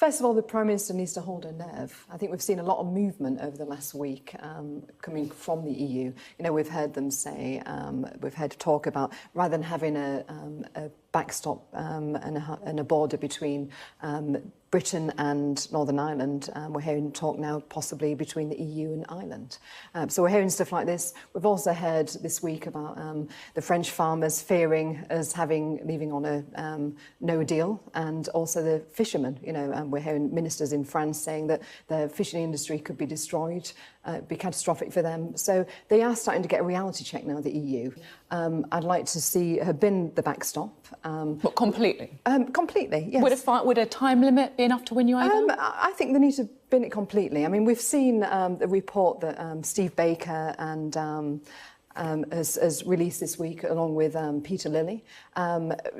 First of all, the Prime Minister needs to hold her nerve. I think we've seen a lot of movement over the last week coming from the EU. You know, we've heard them say, we've heard talk about rather than having a backstop and a border between Britain and Northern Ireland, we're hearing talk now possibly between the EU and Ireland. So we're hearing stuff like this. We've also heard this week about the French farmers fearing us leaving on a no deal, and also the fishermen. You know, we're hearing ministers in France saying that the fishing industry could be destroyed, be catastrophic for them. So they are starting to get a reality check now, the EU. I'd like to see her bin the backstop. What, completely? Completely, yes. Would a time limit be enough to win you over? I think they need to bin it completely. I mean, we've seen the report that Steve Baker and has released this week, along with Peter Lilly,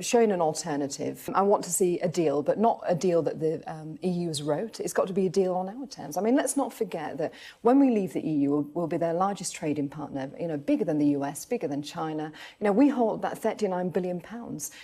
showing an alternative. I want to see a deal, but not a deal that the EU has wrote. It's got to be a deal on our terms. I mean, let's not forget that when we leave the EU, we'll be their largest trading partner, you know, bigger than the US, bigger than China. You know, we hold that £39 billion.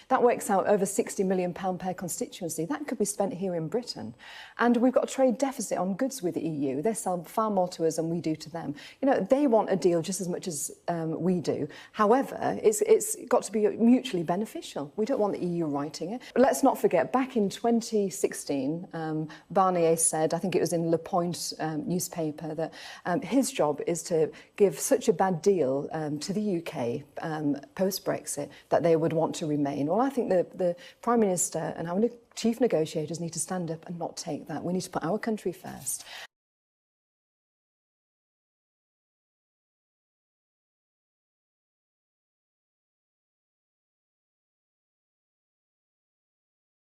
That works out over £60 million per constituency. That could be spent here in Britain. And we've got a trade deficit on goods with the EU. They sell far more to us than we do to them. You know, they want a deal just as much as we do. However, it's got to be mutually beneficial. We don't want the EU writing it. But let's not forget, back in 2016, Barnier said, I think it was in Le Point newspaper, that his job is to give such a bad deal to the UK post-Brexit that they would want to remain. Well, I think the Prime Minister and our chief negotiators need to stand up and not take that. We need to put our country first.